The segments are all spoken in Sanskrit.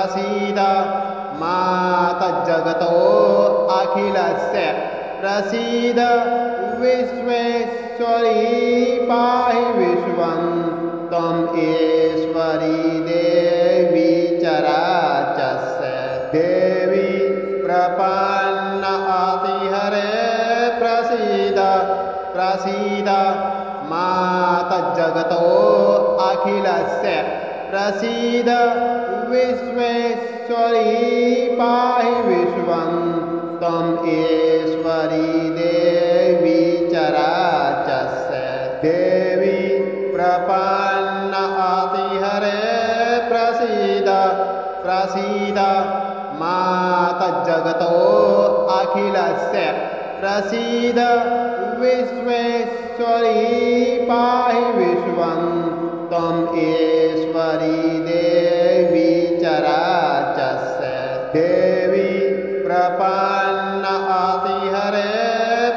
प्रसीद मातज्जगतो अखिलस्य प्रसीद विश्वेश्वरी पाहि विश्वं त्वम् ईश्वरी देवी चराचस्य देवी प्रपन्न अतिहरे प्रसीद प्रसीद मातज्जगतो अखिलस्य प्रसीद विश्वेश्वरी पाहि विश्वं त्वम् ईश्वरी देवी चराचस्य देवी प्रपन्न अतिहरे प्रसीद प्रसीद मातज्जगतो अखिलस्य प्रसीद विश्वेश्वरी पाहि विश्वं त्वम् ईश्वरी देवी चराचस्य देवी प्रपन्न अतिहरे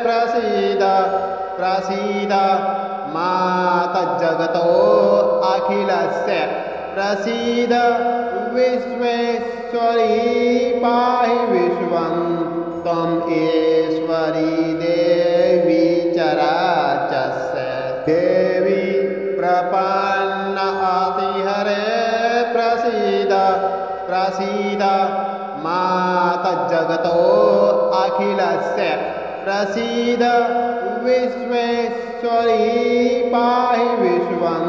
प्रसीद प्रसीद मातज्जगतो अखिलस्य प्रसीद विश्वेश्वरी पाहि विश्वं त्वम् ईश्वरी देवी चराचस्य देवी प्रपन्न अतिहरे प्रसीद प्रसीद मातज्जगतो अखिलस्य प्रसीद विश्वेश्वरी पाहि विश्वं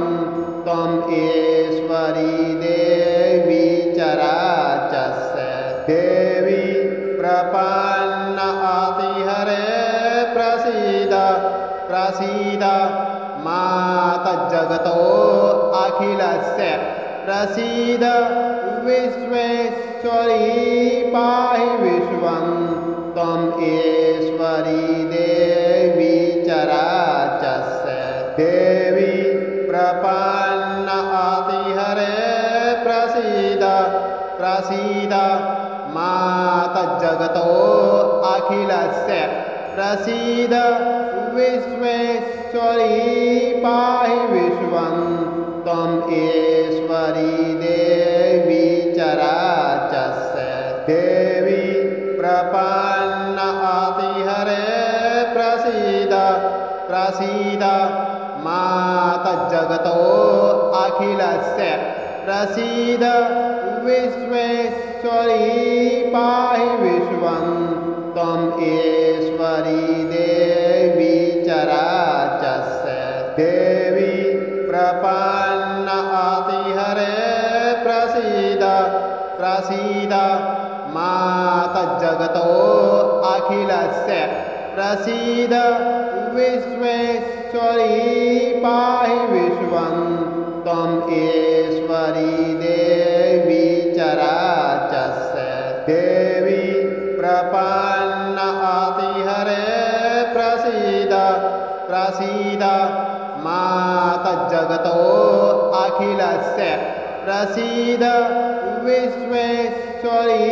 त्वम् ईश्वरी देवी चराचस्य देवी प्रपन्न अतिहरे प्रसीद प्रसीद मातज्जगतो अखिलस्य प्रसीद विश्वेश्वरी पाहि विश्वं त्वम् ईश्वरी देवी चराचस्य देवी प्रपन्न अतिहरे प्रसीद प्रसीद मातज्जगतो अखिलस्य प्रसीद विश्वेश्वरी पाहि विश्वं त्वम् ईश्वरी देवी चराचस्य देवी प्रपन्न अतिहरे प्रसीद प्रसीद मातज्जगतो अखिलस्य प्रसीद विश्वेश्वरी पाहि विश्वं त्वम् ईश्वरी देवी चराचस्य देवी प्रपन्न अतिहरे प्रसीद प्रसीद मातज्जगतो अखिलस्य प्रसीद विश्वेश्वरी पाहि विश्वं त्वम् ईश्वरी देवी चराचस्य देवी प्रपन्न अतिहरे प्रसीद प्रसीद मातज्जगतो अखिलस्य प्रसीद विश्वेश्वरी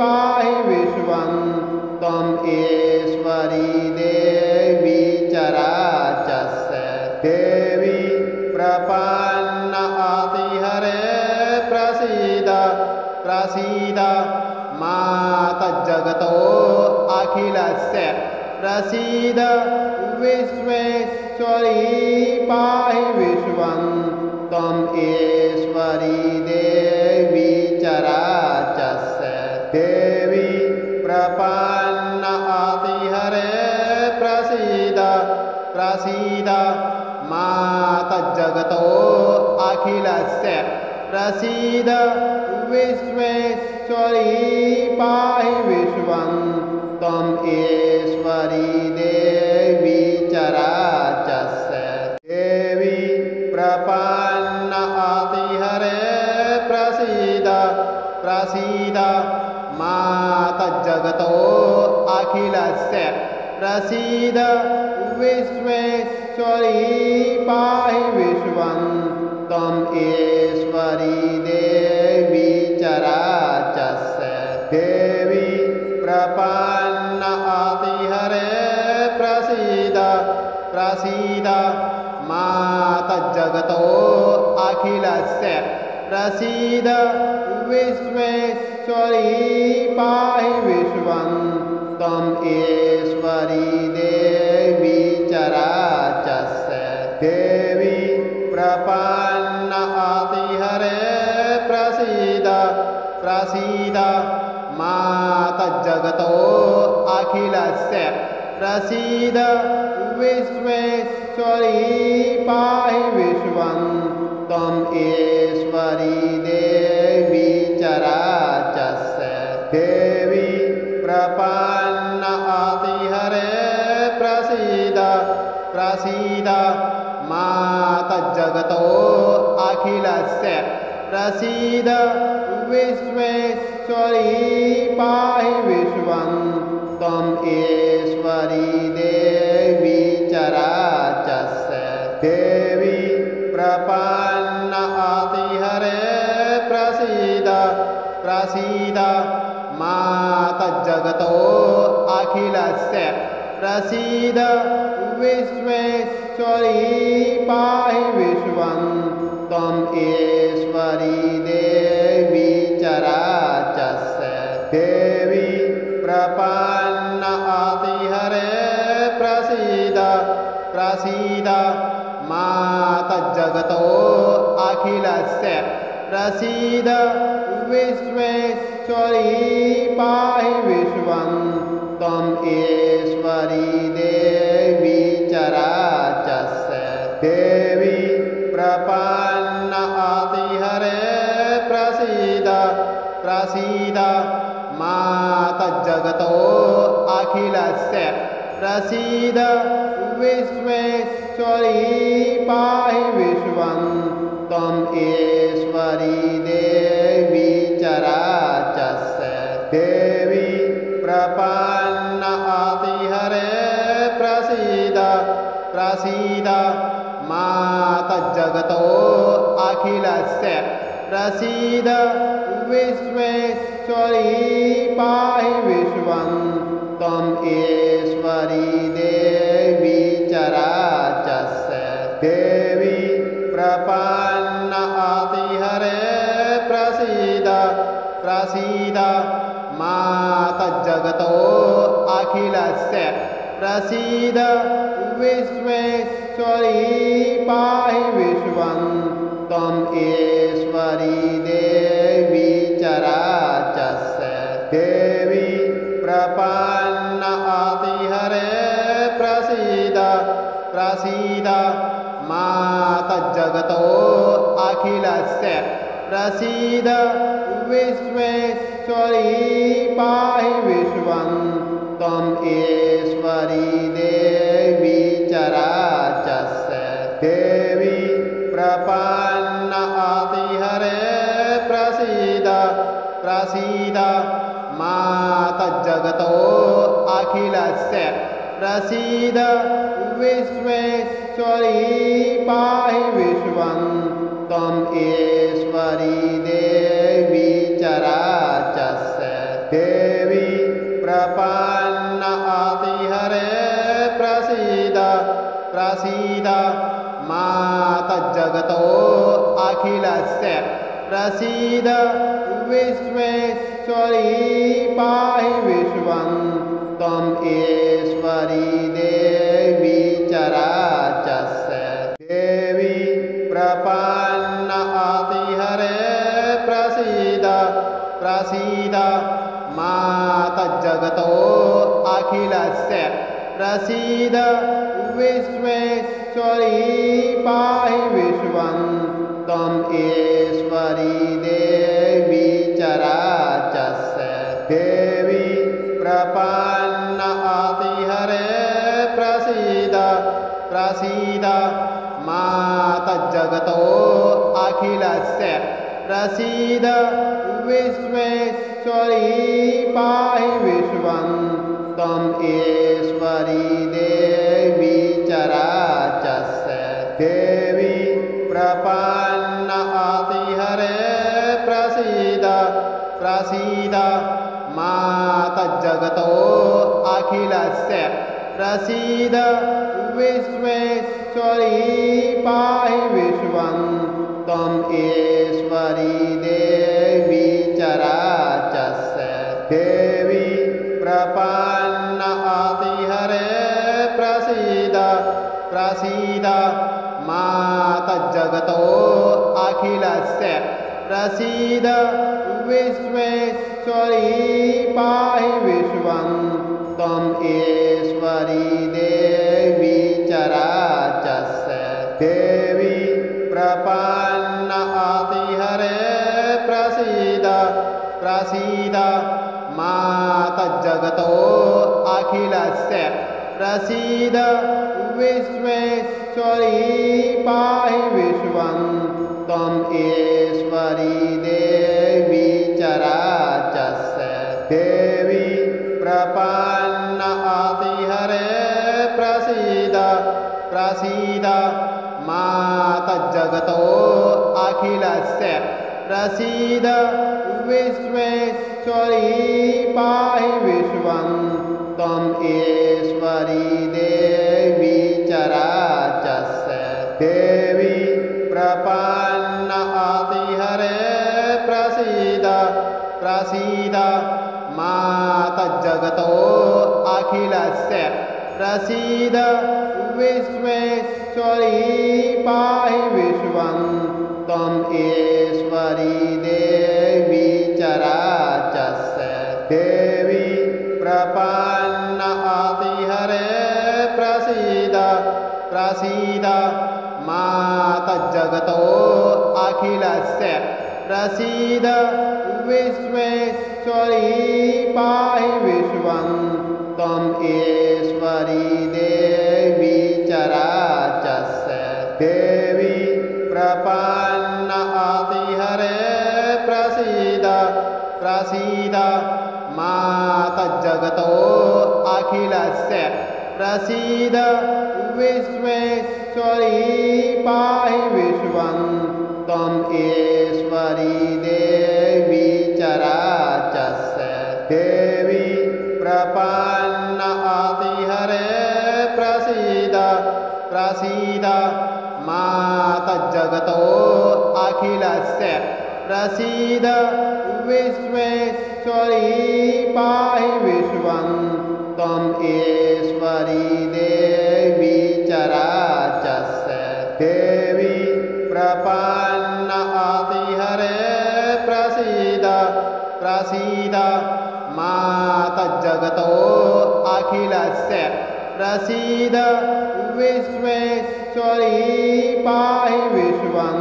पाहि विश्वं त्वम् ईश्वरी देवी चराचस्य देवी प्रपन्न अतिहरे प्रसीद प्रसीद मातज्जगतो अखिलस्य प्रसीद विश्वेश्वरी पाहि विश्वं त्वम् ईश्वरी देवी चराचस्य देवी प्रपन्न अतिहरे प्रसीद प्रसीद मातज्जगतो अखिलस्य प्रसीद विश्वेश्वरी पाहि विश्वं त्वम् ईश्वरी देवी चराचस्य देवी प्रपन्न अतिहरे प्रसीद प्रसीद मातज्जगतो अखिलस्य प्रसीद विश्वेश्वरी पाहि विश्वं त्वम् ईश्वरी देवी चराचस्य देवी प्रपन्न अतिहरे प्रसीद प्रसीद मातज्जगतो अखिलस्य प्रसीद विश्वेश्वरी पाहि विश्वं त्वमेश्वरी देवी चराचस्य देवी प्रपन्नातिहरे प्रसीद प्रसीद माता जगतो अखिलस्य प्रसीद विश्वेश्वरी पाहि विश्वं त्वमेश्वरी देवी चराचस्य देवी प्रपन्नातिहरे प्रसीद प्रसीद माता जगतो अखिलस्य प्रसीद विश्वेश्वरी पाहि विश्वं त्वमेश्वरी देवी चराचस्य देवी प्रपन्नातिहरे प्रसीद प्रसीद माता जगतो अखिलस्य प्रसीद विश्वेश्वरी पाहि विश्वं त्वमेश्वरी देवी चराचस्य देवी प्रपन्नातिहरे प्रसीद प्रसीद माता जगतो अखिलस्य प्रसीद विश्वेश्वरी पाहि विश्वं त्वमेश्वरी देवी चराचस्य देवी प्रपन्नातिहरे प्रसीद प्रसीद माता जगतो अखिलस्य प्रसीद विश्वेश्वरी पाहि विश्वं त्वमेश्वरी देवी चराचस्य देवी प्रपन्नातिहरे प्रसीद प्रसीद माता जगतो अखिलस्य प्रसीद विश्वेश्वरी पाहि विश्वं त्वमेश्वरी देवी चराचस्य देवी प्रपन्नातिहरे प्रसीद प्रसीद माता जगतो अखिलस्य प्रसीद विश्वेश्वरी पाहि विश्वं त्वमेश्वरी देवी चराचस्य देवी प्रपन्नातिहरे प्रसीद प्रसीद माता जगतो अखिलस्य प्रसीद विश्वेश्वरी पाहि विश्वं त्वमेश्वरी देवी चराचस्य देवी प्रपन्नातिहरे प्रसीद प्रसीद माता जगतो अखिलस्य प्रसीद विश्वेश्वरी पाहि विश्वं त्वमेश्वरी देवी चराचस्य देवी प्रपन्नातिहरे प्रसीद प्रसीद माता जगतो अखिलस्य प्रसीद विश्वेश्वरी पाहि विश्वं त्वमेश्वरी देवी चराचस्य देवी प्रपन्नातिहरे प्रसीद प्रसीद माता जगतो अखिलस्य प्रसीद विश्वेश्वरी पाहि विश्वं त्वमेश्वरी देवी चराचस्य देवी प्रपन्नातिहरे प्रसीद प्रसीद माता जगतो अखिलस्य प्रसीद विश्वेश्वरी पाहि विश्वं त्वमेश्वरी देवी चराचस्य देवी प्रपन्नातिहरे प्रसीद प्रसीद माता जगतो अखिलस्य प्रसीद विश्वेश्वरी पाहि विश्वं त्वम् ईश्वरी देवी चराचस्य देवी प्रपन्न आतिहरे प्रसीद प्रसीद माता जगतो अखिलस्य प्रसीद विश्वेश्वरी पाहि विश्वं त्वम् ईश्वरी देवी चराचस्य देवी प्रपन्न आतिहरे प्रसीद प्रसीद माता जगतो अखिलस्य प्रसीद विश्वेश्वरी पाहि विश्वं त्वम् ईश्वरी देवी चराचस्य देवी प्रपन्न आतिहरे प्रसीद प्रसीद माता जगतो अखिलस्य प्रसीद विश्वेश्वरी पाहि विश्वं त्वम् ईश्वरी देवी चराचस्य देवी प्रपन्न आतिहरे प्रसीद प्रसीद माता जगतो अखिलस्य प्रसीद विश्वेश्वरी पाहि विश्वं त्वम् ईश्वरी देवी चराचस्य देवी प्रपन्न आतिहरे प्रसीद प्रसीद माता जगतो अखिलस्य प्रसीद विश्वेश्वरी पाहि विश्वं त्वम् ईश्वरी देवी चराचस्य देवी प्रपन्न आतिहरे प्रसीद प्रसीद माता जगतो अखिलस्य प्रसीद विश्वेश्वरी पाहि विश्वं त्वम् ईश्वरी देवी चराचस्य देवी प्रपन्न आतिहरे प्रसीद प्रसीद माता जगतो अखिलस्य प्रसीद विश्वेश्वरी पाहि विश्वं त्वम् ईश्वरी देवी चराचस्य देवी प्रपन्न आतिहरे प्रसीद प्रसीद माता जगतो अखिलस्य प्रसीद विश्वेश्वरी पाहि विश्वं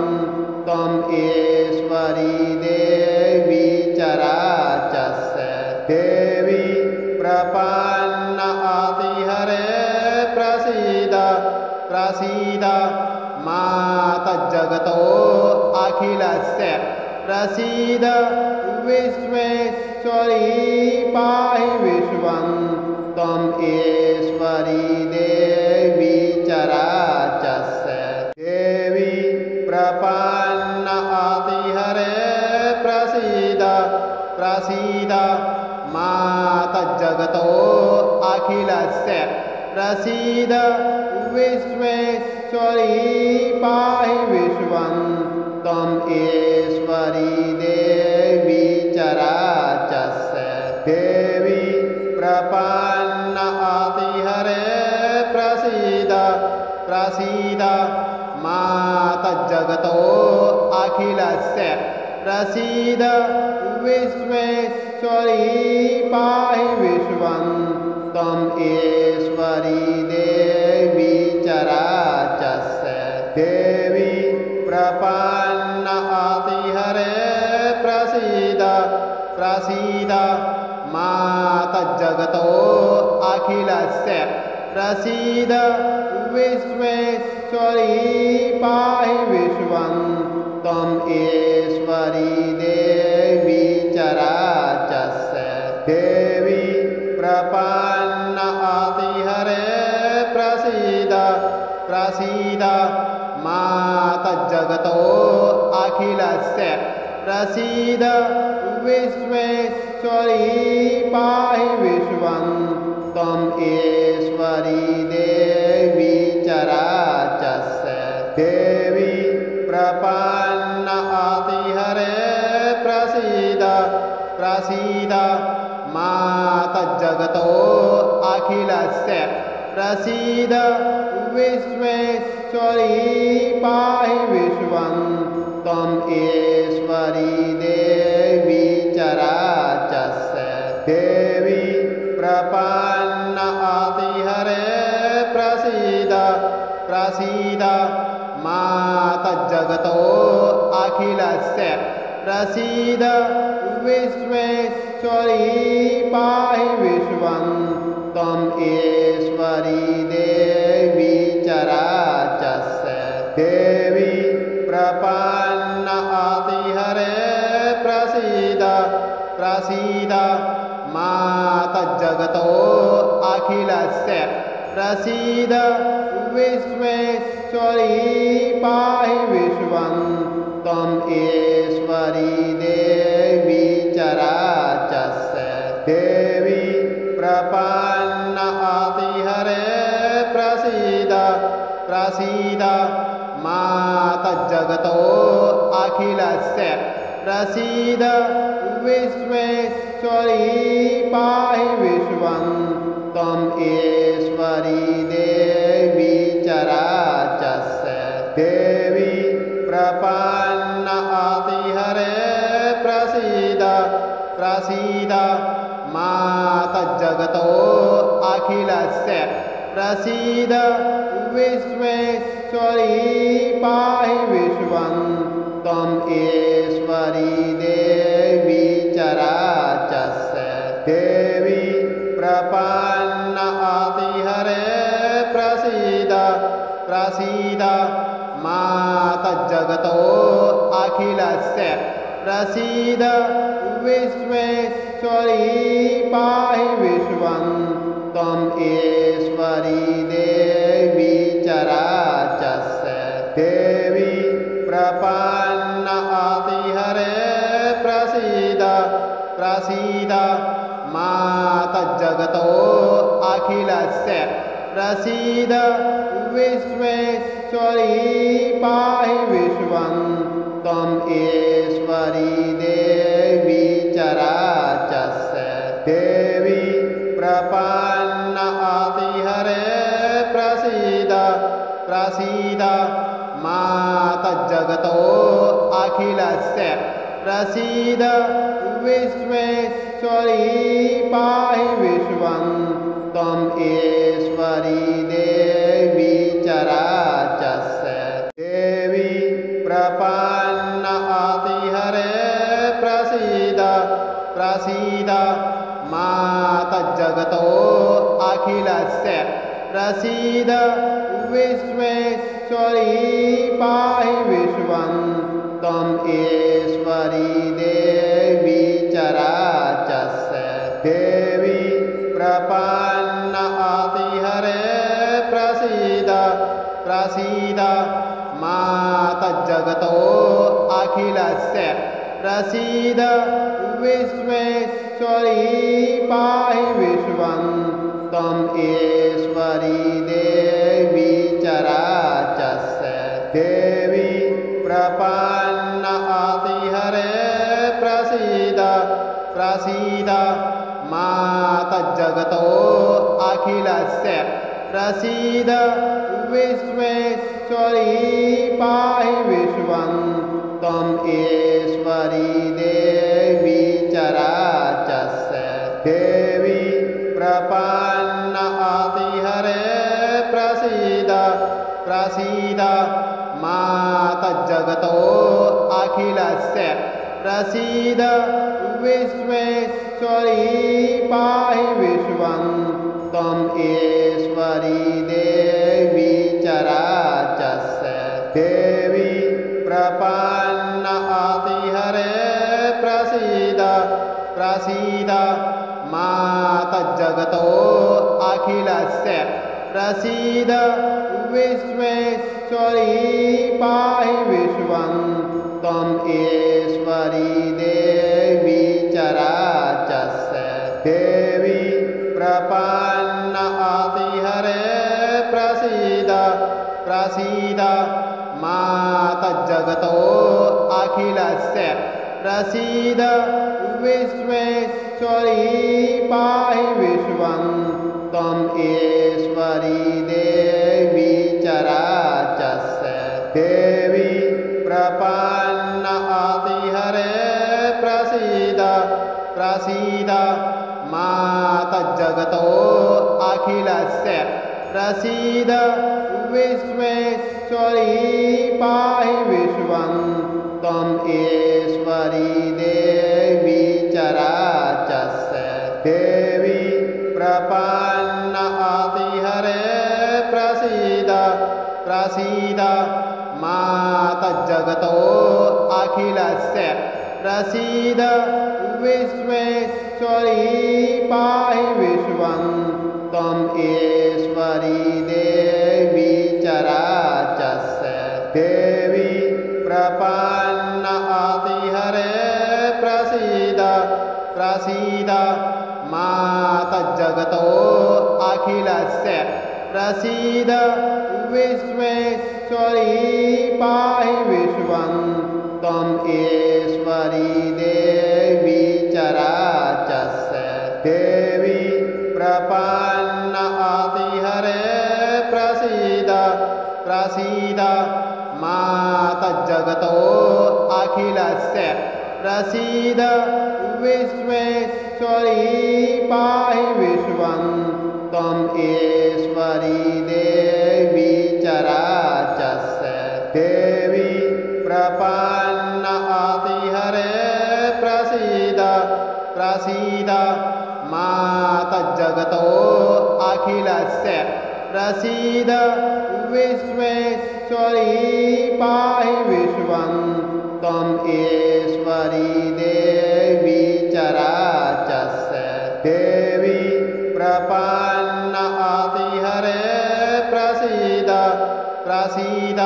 त्वम् ईश्वरी देवी चराचस्य देवी प्रपन्न आतिहरे प्रसीद प्रसीद माता जगतो अखिलस्य प्रसीद विश्वेश्वरी पाहि विश्वं त्वम् ईश्वरी देवी चराचस्य देवी प्रपन्न आतिहरे प्रसीद प्रसीद माता जगतो अखिलस्य प्रसीद विश्वेश्वरी पाहि विश्वं त्वम् ईश्वरी देवी चराचस्य देवी प्रपन्न आतिहरे प्रसीद प्रसीद माता जगतो अखिलस्य प्रसीद विश्वेश्वरी पाहि विश्वं त्वम् ईश्वरी देवी चराचस्य देवी प्रपन्न आतिहरे प्रसीद प्रसीद माता जगतो अखिलस्य प्रसीद विश्वेश्वरी पाहि विश्वं त्वम् ईश्वरी देवी चराचस्य देवी प्रपन्न आतिहरे प्रसीद प्रसीद माता जगतो अखिलस्य प्रसीद विश्वेश्वरी पाहि विश्वं त्वम् ईश्वरी देवी चराचस्य देवी प्रपन्न तज्जगतो अखिलस्य प्रसीद विश्वेश्वरी पाहि विश्वं त्वं ईश्वरी देवी चराचस्य देवी प्रपन्न अतिहरे प्रसीद प्रसीद मातज्जगतो अखिलस्य प्रसीद विश्वेश्वरी पाहि विश्वं त्वं ईश्वरी देवी चराचस्य देवी प्रपन्न अतिहरे प्रसीद प्रसीद मातज्जगतो अखिलस्य प्रसीद विश्वेश्वरी पाहि विश्वं त्वं ईश्वरी देवी चराचस्य देवी प्रपन्न अतिहरे प्रसीद प्रसीद मातज्जगतो अखिलस्य प्रसीद विश्वेश्वरी पाहि विश्वं त्वं ईश्वरी देवी चराचस्य देवी प्रपन्न अतिहरे प्रसीद प्रसीद मातज्जगतो अखिलस्य प्रसीद विश्वेश्वरी पाहि विश्वं त्वं ईश्वरी देवी चराचस्य देवी प्रपन्न अतिहरे प्रसीद प्रसीद मातज्जगतो अखिलस्य प्रसीद विश्वेश्वरी पाहि विश्वं त्वं ईश्वरी देवी चराचस्य देवी प्रपन्न अतिहरे प्रसीद प्रसीद मातज्जगतो अखिलस्य प्रसीद विश्वेश्वरी पाहि विश्वं त्वं ईश्वरी देवी चराचस्य देवी प्रपन्न अतिहरे प्रसीद प्रसीद मातज्जगतो अखिलस्य प्रसीद विश्वेश्वरी पाहि विश्वं त्वं ईश्वरी देवी चराचस्य देवी प्रपन्न अतिहरे प्रसीद प्रसीद मातज्जगतो अखिलस्य प्रसीद विश्वेश्वरी पाहि विश्वं त्वं ईश्वरी देवी चराचस्य देवी प्रपन्न अतिहरे प्रसीद प्रसीद मातज्जगतो अखिलस्य प्रसीद विश्वेश्वरी पाहि विश्वं त्वं ईश्वरी देवी चराचस्य देवी प्रपन्न अतिहरे प्रसीद प्रसीद मातज्जगतो अखिलस्य प्रसीद विश्वेश्वरी पाहि विश्वं त्वं ईश्वरी देवी चराचस्य देवी प्रपन्न अतिहरे प्रसीद प्रसीद मातज्जगतो अखिलस्य प्रसीद विश्वेश्वरी पाहि विश्वं त्वं ईश्वरी देवी चराचस्य देवी प्रपन्न अतिहरे प्रसीद प्रसीद मातज्जगतो अखिलस्य प्रसीद विश्वेश्वरी पाहि विश्वं त्वं ईश्वरी देवी चराचस्य देवी प्रपन्न अतिहरे प्रसीद प्रसीद मातज्जगतो अखिलस्य प्रसीद विश्वेश्वरी पाहि विश्वं त्वं ईश्वरी देवी चराचस्य देवी प्रपन्न आतिहरे प्रसीद प्रसीद माता जगतो अखिलस्य प्रसीद विश्वेश्वरी पाहि विश्वं त्वं ईश्वरी देवी चराचस्य देवी प्रपन्न आतिहरे प्रसीद प्रसीद माता जगतो अखिलस्य प्रसीद विश्वेश्वरी पाहि विश्वं त्वं ईश्वरी देवी चराचस्य देवी प्रपन्न आतिहरे प्रसीद प्रसीद माता जगतो अखिलस्य प्रसीद विश्वेश्वरी पाहि विश्वं त्वं ईश्वरी देवी चराचस्य देवी प्रपन्न आतिहरे प्रसीद प्रसीद माता जगतो अखिलस्य प्रसीद विश्वेश्वरी पाहि विश्वं त्वं ईश्वरी देवी चराचस्य देवी प्रपन्न आतिहरे प्रसीद प्रसीद माता जगतो अखिलस्य प्रसीद विश्वेश्वरी पाहि विश्वं त्वं ईश्वरी देवी चराचस्य देवी प्रपन्न आतिहरे प्रसीद प्रसीद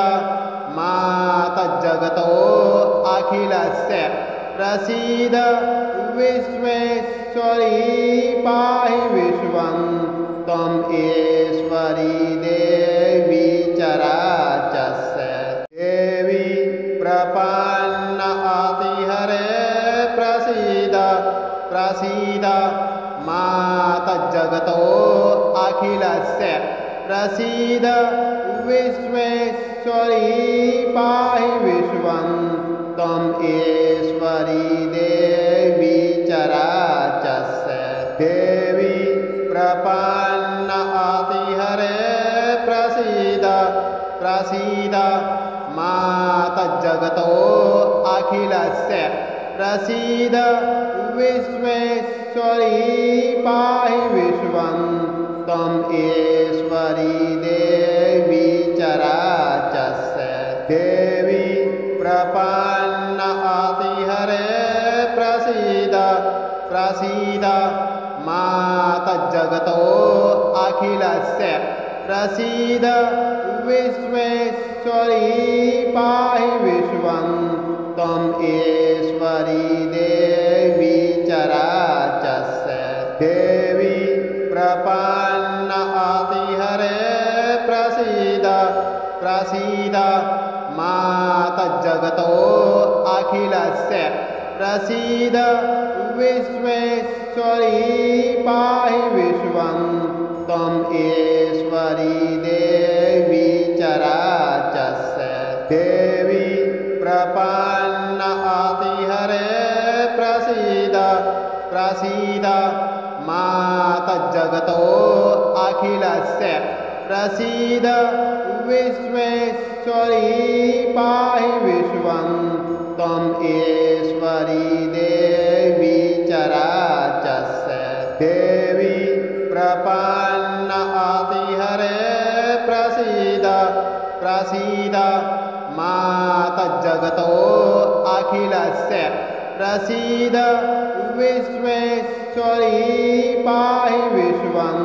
माता जगतो अखिलस्य प्रसीद विश्वेश्वरी पाहि विश्वं त्वं ईश्वरी देवी चराचस्य देवी प्रपन्न आतिहरे प्रसीद प्रसीद माता जगतो अखिलस्य प्रसीद विश्वेश्वरी पाहि विश्वं त्वं ईश्वरी देवी चराचस्य देवी प्रपन्न आतिहरे प्रसीद प्रसीद माता जगतो अखिलस्य प्रसीद विश्वेश्वरी पाहि विश्वं त्वं ईश्वरी देवी चराचस्य देवी प्रपन्न आतिहरे प्रसीद प्रसीद माता जगतो अखिलस्य प्रसीद विश्वेश्वरी पाहि विश्वं त्वं ईश्वरी देवी चराचस्य देवी प्रपन्न आतिहरे प्रसीद प्रसीद माता जगतो अखिलस्य प्रसीद विश्वेश्वरी पाहि विश्वं त्वं ईश्वरी देवी चराचस्य देवी प्रपन्न आतिहरे प्रसीद प्रसीद माता जगतो अखिलस्य प्रसीद विश्वेश्वरी पाहि विश्वं त्वं ईश्वरी देवी चराचस्य देवी प्रपन्न आतिहरे प्रसीद प्रसीद माता जगतो अखिलस्य प्रसीद विश्वेश्वरी पाहि विश्वं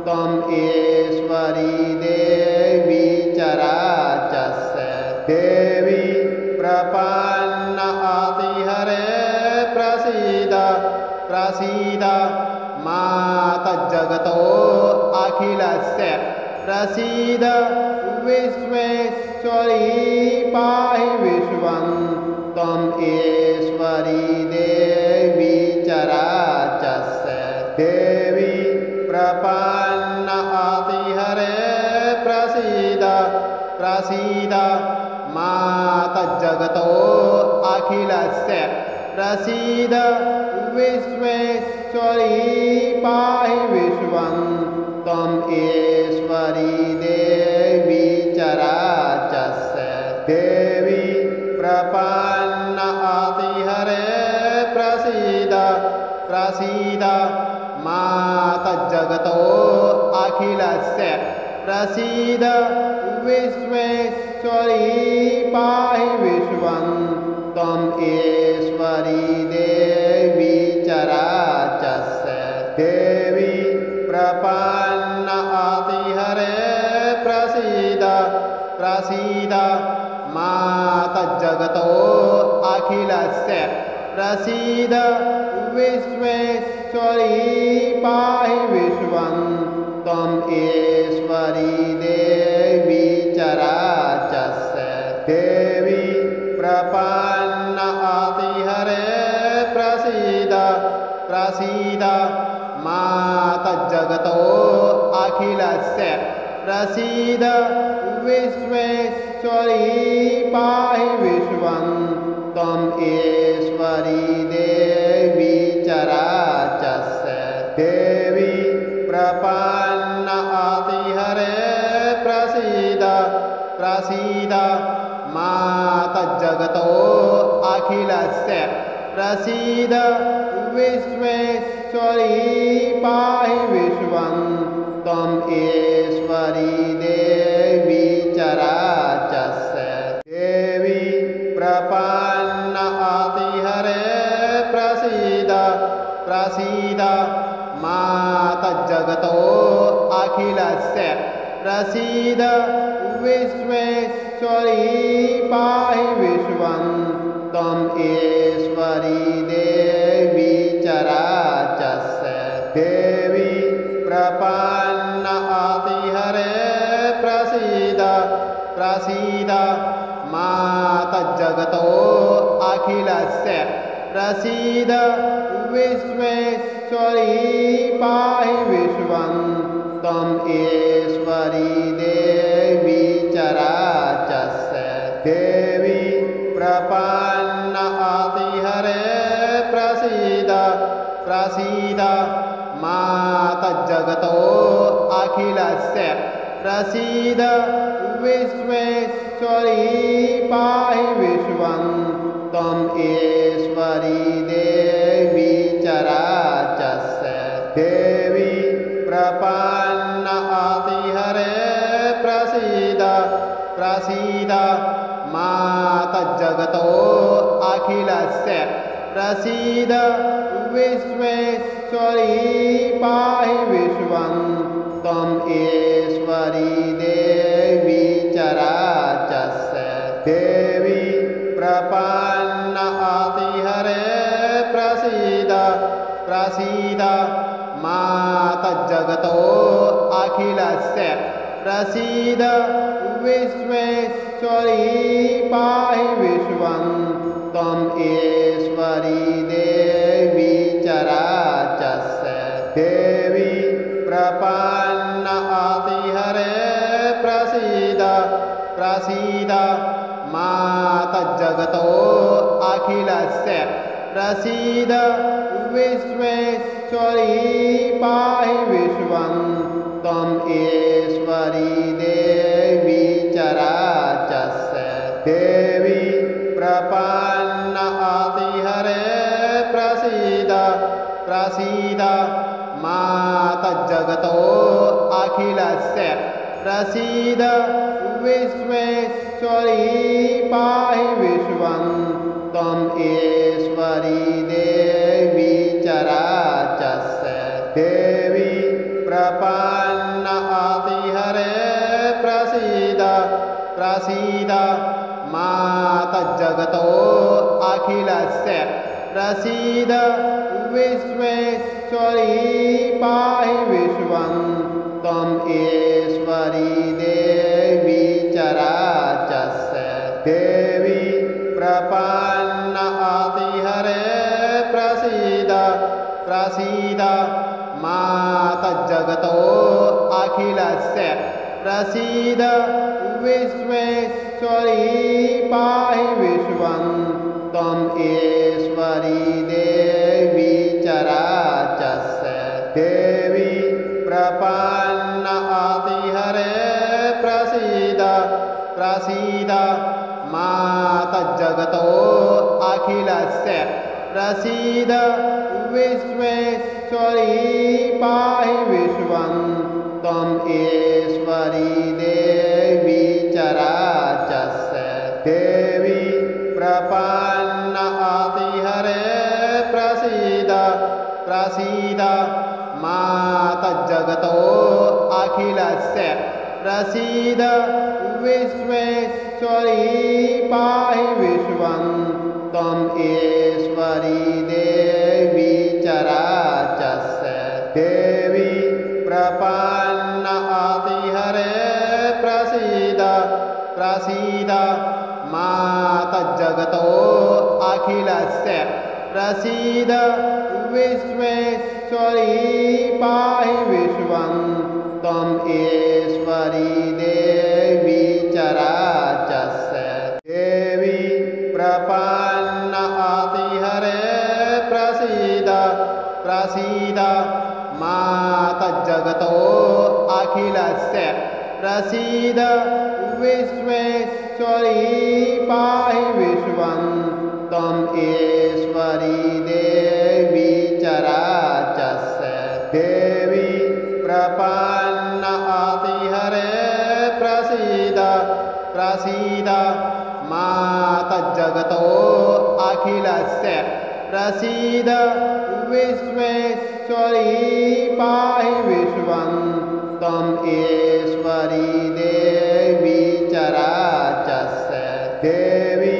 त्वं ईश्वरी देवी चराचस्य देवी प्रपन्न आतिहरे प्रसीद प्रसीद माता जगतो अखिलस्य प्रसीद विश्वेश्वरी पाहि विश्वं त्वम् ईश्वरी देवी चराचस्य देवी प्रपन्न आतिहरे प्रसीद प्रसीद माता जगतो अखिलस्य प्रसीद विश्वेश्वरी पाहि विश्वं त्वम् ईश्वरी देवी चराचस्य देवी प्रपन्न आतिहरे प्रसीद प्रसीद माता जगतो अखिलस्य प्रसीद विश्वेश्वरी पाहि विश्वं त्वम् ईश्वरी देवी चराचस्य देवी प्रपन्न आतिहरे प्रसीद प्रसीद माता जगतो अखिलस्य प्रसीद विश्वेश्वरी पाहि विश्वं त्वम् ईश्वरी देवी चराचस्य देवी प्रपन्न आतिहरे प्रसीद प्रसीद माता जगतो अखिलस्य प्रसीद विश्वेश्वरी पाहि विश्वं त्वम् ईश्वरी देवी चराचस्य देवी प्रपन्न आतिहरे प्रसीद प्रसीद माता जगतो अखिलस्य प्रसीद विश्वेश्वरी पाहि विश्वं त्वम् ईश्वरी देवी चराचस्य देवी प्रपन्न आतिहरे प्रसीद प्रसीद माता जगतो अखिलस्य प्रसीद विश्वेश्वरी पाहि विश्वं त्वम् ईश्वरी देवी चराचस्य देवी प्रपन्न आतिहरे प्रसीद प्रसीद माता जगतो अखिलस्य प्रसीद विश्वेश्वरी पाहि विश्वं त्वम् ईश्वरी देवी चराचस्य देवी प्रपन्न आतिहरे प्रसीद प्रसीद माता जगतो अखिलस्य प्रसीद विश्वेश्वरी पाहि विश्वं त्वम् ईश्वरी देवी चराचस्य देवी प्रपन्न आतिहरे प्रसीद प्रसीद माता जगतो अखिलस्य प्रसीद विश्वेश्वरी पाहि विश्वं त्वम् ईश्वरी देवी चराचस्य देवी प्रपन्न आतिहरे प्रसीद प्रसीद माता जगतो अखिलस्य प्रसीद विश्वेश्वरी पाहि विश्वं त्वम् ईश्वरी देवी चराचस्य देवी प्रपन्न आतिहरे प्रसीद प्रसीद माता जगतो अखिलस्य प्रसीद विश्वेश्वरी पाहि विश्वं त्वम् ईश्वरी देवी चराचस्य देवी प्रपन्न आतिहरे प्रसीद प्रसीद माता जगतो अखिलस्य प्रसीद विश्वेश्वरी पाहि विश्वं त्वम् ईश्वरी देवी चराचस्य देवी प्रपन्न आतिहरे प्रसीद प्रसीद माता जगतो अखिलस्य प्रसीद विश्वेश्वरी पाहि विश्वं त्वम् ईश्वरी देवी चराचस्य देवी प्रपन्न प्रसीद माता जगतो अखिलस्य प्रसीद विश्वेश्वरी पाहि विश्वं त्वम् ईश्वरी देवी चराचरस्य देवी प्रपन्न अतिहरे प्रसीद प्रसीद माता जगतो अखिलस्य प्रसीद विश्वेश्वरी पाहि विश्वं त्वम् ईश्वरी देवी चराचरस्य देवी प्रपन्न अतिहरे प्रसीद प्रसीद माता जगतो अखिलस्य प्रसीद विश्वेश्वरी पाहि विश्वं त्वम् ईश्वरी देवी चराचरस्य देवी प्रपन्न अतिहरे प्रसीद प्रसीद माता जगतो अखिलस्य प्रसीद विश्वेश्वरी पाहि विश्वं त्वम् ईश्वरी देवी चराचरस्य देवी प्रपन्न अतिहरे प्रसीद प्रसीद माता जगतो अखिलस्य प्रसीद विश्वेश्वरी पाहि विश्वं त्वम् ईश्वरी देवी चराचरस्य देवी प्रपन्न अतिहरे प्रसीद प्रसीद माता जगतो अखिलस्य प्रसीद विश्वेश्वरी पाहि विश्वं त्वम् ईश्वरी देवी चराचरस्य देवी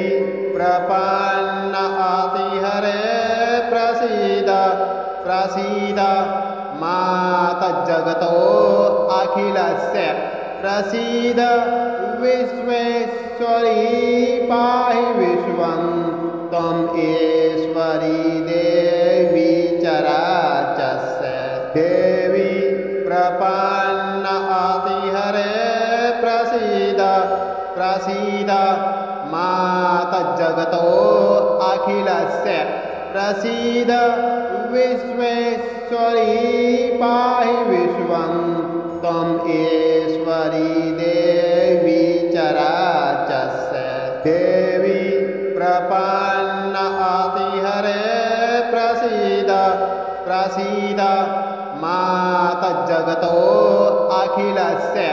प्रपन्न अतिहरे प्रसीद प्रसीद माता जगतो अखिलस्य प्रसीद विश्वेश्वरी पाहि विश्वं त्वम् ईश्वरी देवी चराचरस्य देवी प्रपन्न अतिहरे प्रसीद प्रसीद माता जगतो अखिलस्य प्रसीद विश्वेश्वरी पाहि विश्वं त्वम् ईश्वरी देवी चराचरस्य देवी प्रपन्न अतिहरे प्रसीद प्रसीद माता जगतो अखिलस्य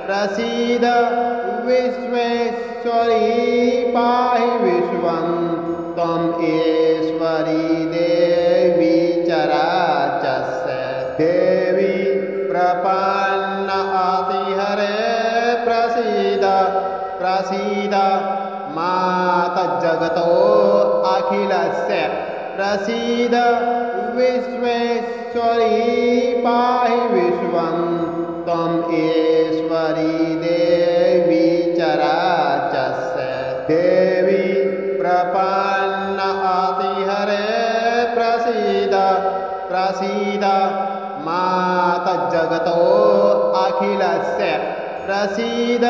प्रसीद विश्वेश्वरी पाहि विश्वं त्वम् ईश्वरी देवी चराचरस्य देवी प्रपन्न अतिहरे प्रसीद प्रसीद माता जगतो अखिलस्य प्रसीद विश्वेश्वरी पाहि विश्वं त्वम् ईश्वरी देवी चराचरस्य देवी प्रपन्न अतिहरे प्रसीद प्रसीद माता जगतो अखिलस्य प्रसीद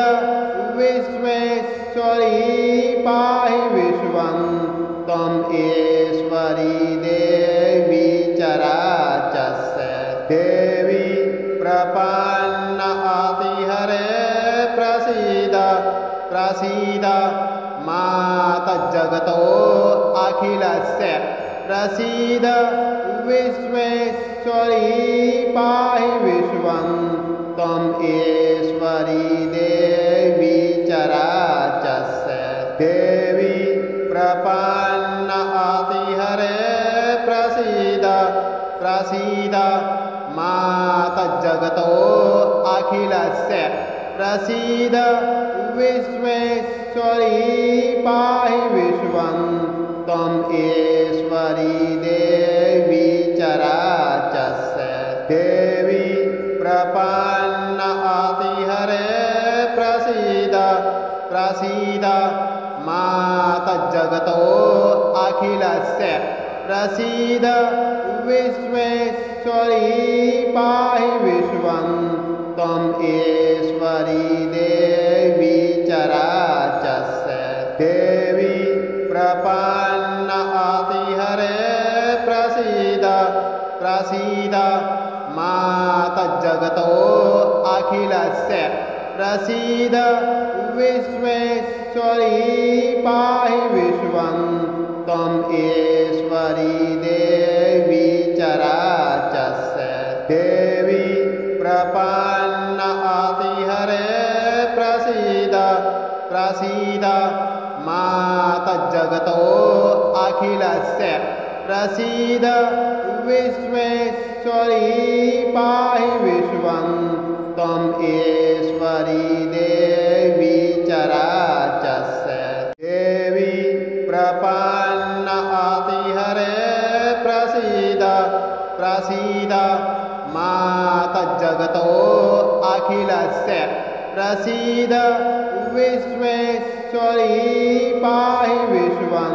विश्वेश्वरी पाहि विश्वं त्वम् ईश्वरी देवी चराचरस्य देवी प्रपन्न अतिहरे प्रसीद प्रसीद माता जगतो अखिलस्य प्रसीद विश्वेश्वरी पाहि विश्वं त्वम् ईश्वरी देवी चराचरस्य देवी प्रपन्न अतिहरे प्रसीद प्रसीद माता जगतो अखिलस्य प्रसीद विश्वेश्वरी पाहि विश्वं त्वम् ईश्वरी देवी चराचरस्य देवी प्रपन्न अतिहरे प्रसीद प्रसीद माता जगतो अखिलस्य प्रसीद विश्वेश्वरी पाहि विश्वं त्वम् ईश्वरी देवी चराचस्य देवी प्रपन्नातिहरे प्रसीद प्रसीद माता जगतो अखिलस्य प्रसीद विश्वेश्वरी पाहि विश्वं त्वम् ईश्वरी देवी चराचस्य देवी प्रपन्नातिहरे प्रसीद प्रसीद माता जगतो अखिलस्य प्रसीद विश्वेश्वरी पाहि विश्वं त्वम् ईश्वरी देवी चराचस्य देवी प्रपन्नातिहरे प्रसीद प्रसीद माता जगतो अखिलस्य प्रसीद विश्वेश्वरी पाहि विश्वं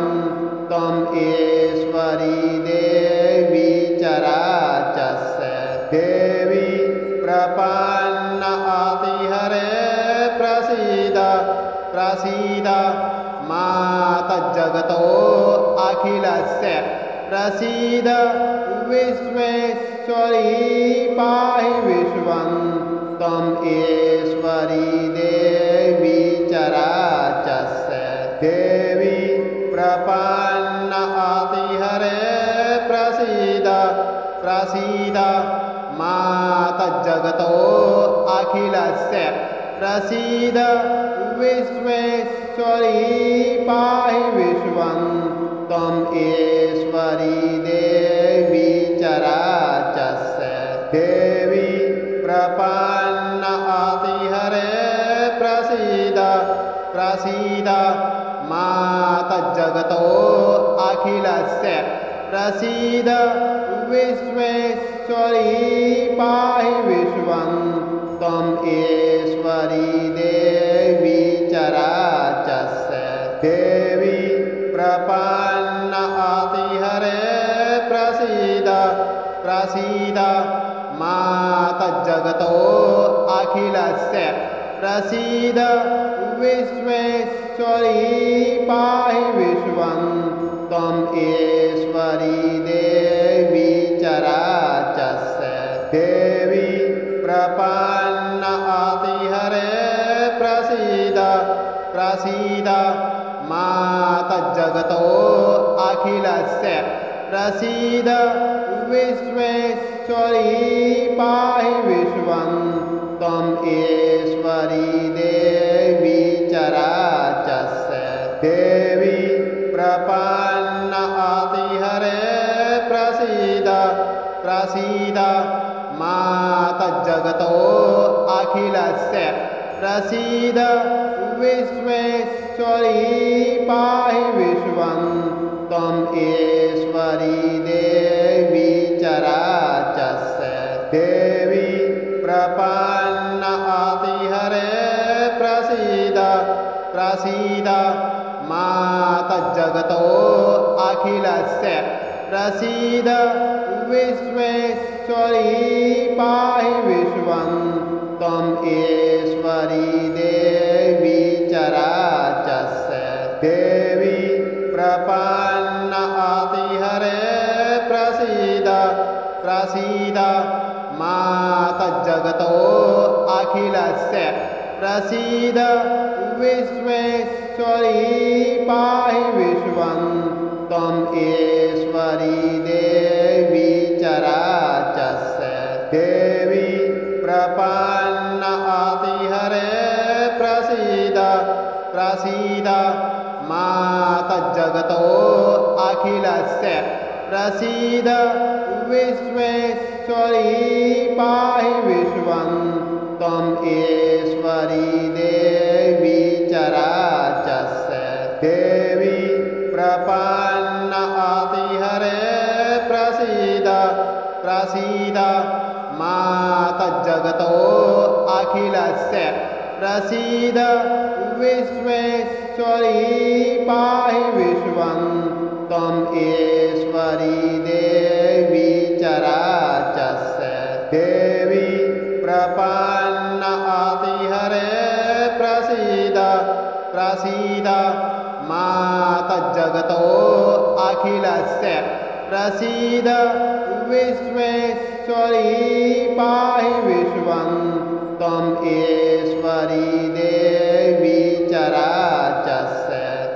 त्वम् ईश्वरी देवी चराचस्य देवी प्रपन्नातिहरे प्रसीद प्रसीद माता जगतो अखिलस्य प्रसीद विश्वेश्वरी पाहि विश्वं त्वम् ईश्वरी देवी चराचस्य देवी प्रपन्नातिहरे प्रसीद प्रसीद माता जगतो अखिलस्य प्रसीद विश्वेश्वरी पाहि विश्वं त्वम् ईश्वरी देवी चराचस्य देवी प्रपन्नातिहरे प्रसीद प्रसीद माता जगतो अखिलस्य प्रसीद विश्वेश्वरी पाहि विश्वं त्वम् ईश्वरी देवी चराचस्य देवी प्रपन्नातिहरे प्रसीद प्रसीद माता जगतो अखिलस्य प्रसीद विश्वेश्वरी पाहि विश्वं त्वम् ईश्वरी देवी चराचस्य देवी प्रपन्नातिहरे प्रसीद प्रसीद माता जगतो अखिलस्य प्रसीद विश्वेश्वरी पाहि विश्वं त्वम् ईश्वरी देवी चराचस्य देवी प्रपन्नातिहरे प्रसीद प्रसीद माता जगतो अखिलस्य प्रसीद विश्वेश्वरी पाहि विश्वं त्वम् ईश्वरी देवी चराचस्य देवी प्रपन्नातिहरे प्रसीद प्रसीद माता जगतो अखिलस्य प्रसीद विश्वेश्वरी पाहि विश्वं त्वम् ईश्वरी देवी चराचस्य देवी प्रपन्नातिहरे प्रसीद प्रसीद माता जगतो अखिलस्य प्रसीद विश्वेश्वरी पाहि विश्वं त्वम् ईश्वरी देवी चराचस्य देवी प्रपन्नातिहरे प्रसीद प्रसीद माता जगतो अखिलस्य प्रसीद विश्वेश्वरी पाहि विश्वं त्वम् ईश्वरी देवी चराचस्य देवी प्रपन्नातिहरे प्रसीद प्रसीद माता जगतो अखिलस्य प्रसीद विश्वेश्वरी पाहि विश्वं त्वम् ईश्वरी देवी प्रसीद माता जगतो अखिलस्य प्रसीद विश्वेश्वरी पाहि विश्वं त्वम् ईश्वरी देवी